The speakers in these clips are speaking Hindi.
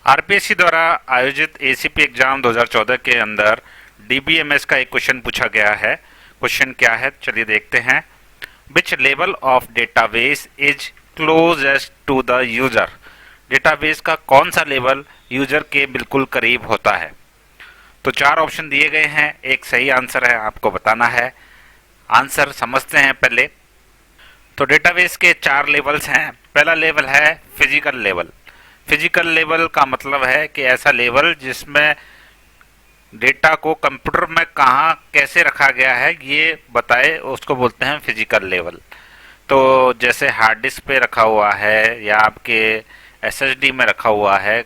आरपीएससी द्वारा आयोजित एसीपी एग्जाम 2014 के अंदर डीबीएमएस का एक क्वेश्चन पूछा गया है। क्वेश्चन क्या है, चलिए देखते हैं। Which level of database is closest to the user? Database का कौन सा लेवल यूजर के बिल्कुल करीब होता है? तो चार ऑप्शन दिए गए हैं, एक सही आंसर है, आपको बताना है। आंसर समझते हैं पहले। तो डेटाबेस के चार लेवल्स हैं। पहला लेवल है फिजिकल लेवल। फिजिकल लेवल का मतलब है कि ऐसा लेवल जिसमें डेटा को कंप्यूटर में कहाँ कैसे रखा गया है ये बताए, उसको बोलते हैं फिजिकल लेवल। तो जैसे हार्ड डिस्क पे रखा हुआ है या आपके एसएसडी में रखा हुआ है,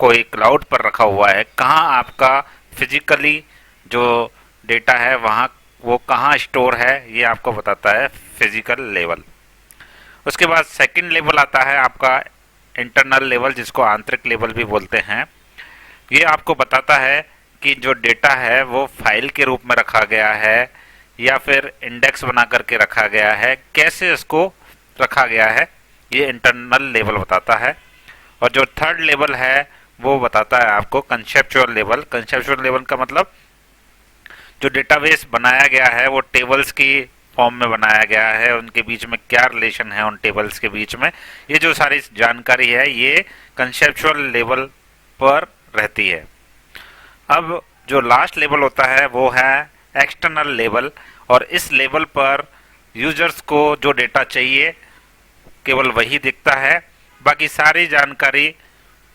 कोई क्लाउड पर रखा हुआ है, कहाँ आपका फिजिकली जो डेटा है वहाँ वो कहाँ स्टोर है, ये आपको बताता है फिजिकल लेवल। उसके बाद सेकंड लेवल आता है आपका इंटरनल लेवल, जिसको आंतरिक लेवल भी बोलते हैं। ये आपको बताता है कि जो डेटा है वो फाइल के रूप में रखा गया है या फिर इंडेक्स बना करके रखा गया है, कैसे इसको रखा गया है, ये इंटरनल लेवल बताता है। और जो थर्ड लेवल है वो बताता है आपको कंसेप्चुअल लेवल। कंसेप्चुअल लेवल का मतलब जो डेटाबेस बनाया गया है वो टेबल्स की फॉर्म में बनाया गया है, उनके बीच में क्या रिलेशन है उन टेबल्स के बीच में, ये जो सारी जानकारी है ये कंसेप्चुअल लेवल पर रहती है। अब जो लास्ट लेवल होता है वो है एक्सटर्नल लेवल, और इस लेवल पर यूजर्स को जो डेटा चाहिए केवल वही दिखता है, बाकी सारी जानकारी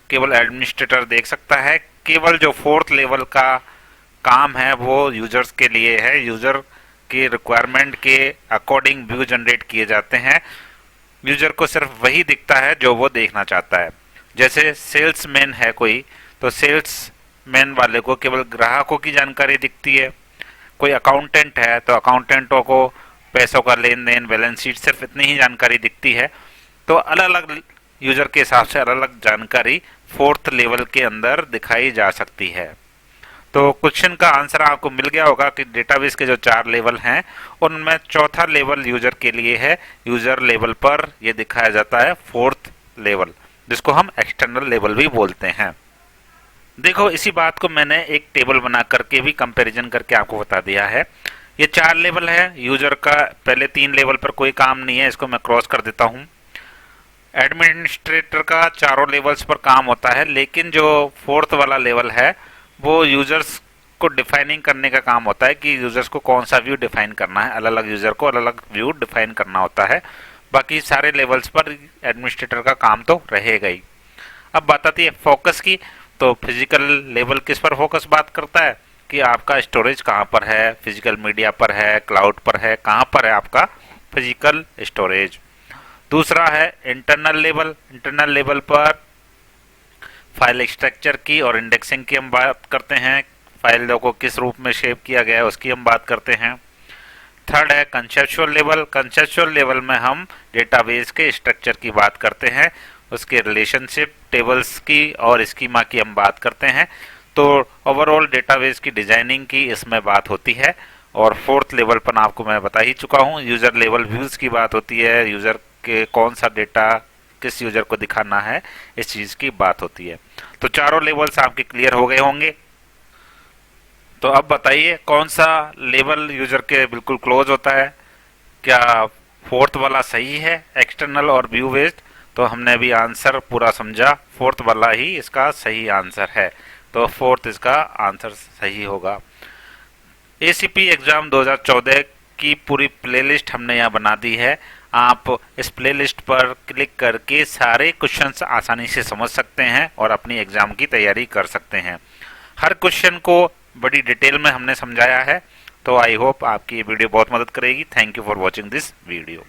केवल एडमिनिस्ट्रेटर देख सकता है। केवल जो फोर्थ लेवल का काम है वो यूजर्स के लिए है, यूजर के रिक्वायरमेंट के अकॉर्डिंग व्यू जनरेट किए जाते हैं। यूजर को सिर्फ वही दिखता है जो वो देखना चाहता है। जैसे सेल्समैन है कोई, तो सेल्समैन वाले को केवल ग्राहकों की जानकारी दिखती है। कोई अकाउंटेंट है तो अकाउंटेंटों को पैसों का लेन देन, बैलेंस शीट, सिर्फ इतनी ही जानकारी दिखती है। तो अलग अलग यूजर के हिसाब से अलग अलग जानकारी फोर्थ लेवल के अंदर दिखाई जा सकती है। तो क्वेश्चन का आंसर आपको मिल गया होगा कि डेटाबेस के जो चार लेवल हैं उनमें चौथा लेवल यूजर के लिए है। यूजर लेवल पर यह दिखाया जाता है फोर्थ लेवल, जिसको हम एक्सटर्नल लेवल भी बोलते हैं। देखो, इसी बात को मैंने एक टेबल बना करके भी कंपैरिजन करके आपको बता दिया है। ये चार लेवल है यूजर का। पहले तीन लेवल पर कोई काम नहीं है, इसको मैं क्रॉस कर देता हूं। एडमिनिस्ट्रेटर का चारों लेवल्स पर काम होता है, लेकिन जो फोर्थ वाला लेवल है वो यूजर्स को डिफाइनिंग करने का काम होता है कि यूजर्स को कौन सा व्यू डिफाइन करना है, अलग अलग यूजर को अलग अलग व्यू डिफाइन करना होता है। बाकी सारे लेवल्स पर एडमिनिस्ट्रेटर का काम तो रहेगा ही। अब बात आती है फोकस की। तो फिजिकल लेवल किस पर फोकस बात करता है कि आपका स्टोरेज कहाँ पर है, फिजिकल मीडिया पर है, क्लाउड पर है, कहाँ पर है आपका फिजिकल स्टोरेज। दूसरा है इंटरनल लेवल। इंटरनल लेवल पर फाइल स्ट्रक्चर की और इंडेक्सिंग की हम बात करते हैं, फाइलों को किस रूप में शेप किया गया है उसकी हम बात करते हैं। थर्ड है कंसेप्चुअल लेवल। कंसेप्चुअल लेवल में हम डेटाबेस के स्ट्रक्चर की बात करते हैं, उसके रिलेशनशिप, टेबल्स की और स्कीमा की हम बात करते हैं। तो ओवरऑल डेटाबेस की डिजाइनिंग की इसमें बात होती है। और फोर्थ लेवल पर आपको मैं बता ही चुका हूँ, यूजर लेवल व्यूज की बात होती है, यूजर के कौन सा डेटा किस यूजर को दिखाना है, इस चीज की बात होती है। तो चारों लेवल्स आपके क्लियर हो गए होंगे। तो अब बताइए कौन सा लेवल यूजर के बिल्कुल क्लोज होता है? क्या फोर्थ वाला सही है, एक्सटर्नल और व्यू बेस्ड? तो हमने अभी आंसर पूरा समझा, फोर्थ वाला ही इसका सही आंसर है। तो फोर्थ इसका आंसर सही होगा। एसीपी एग्जाम 2014 की पूरी प्लेलिस्ट हमने यहाँ बना दी है। आप इस प्लेलिस्ट पर क्लिक करके सारे क्वेश्चंस आसानी से समझ सकते हैं और अपनी एग्जाम की तैयारी कर सकते हैं। हर क्वेश्चन को बड़ी डिटेल में हमने समझाया है। तो आई होप आपकी ये वीडियो बहुत मदद करेगी। Thank you for watching this video.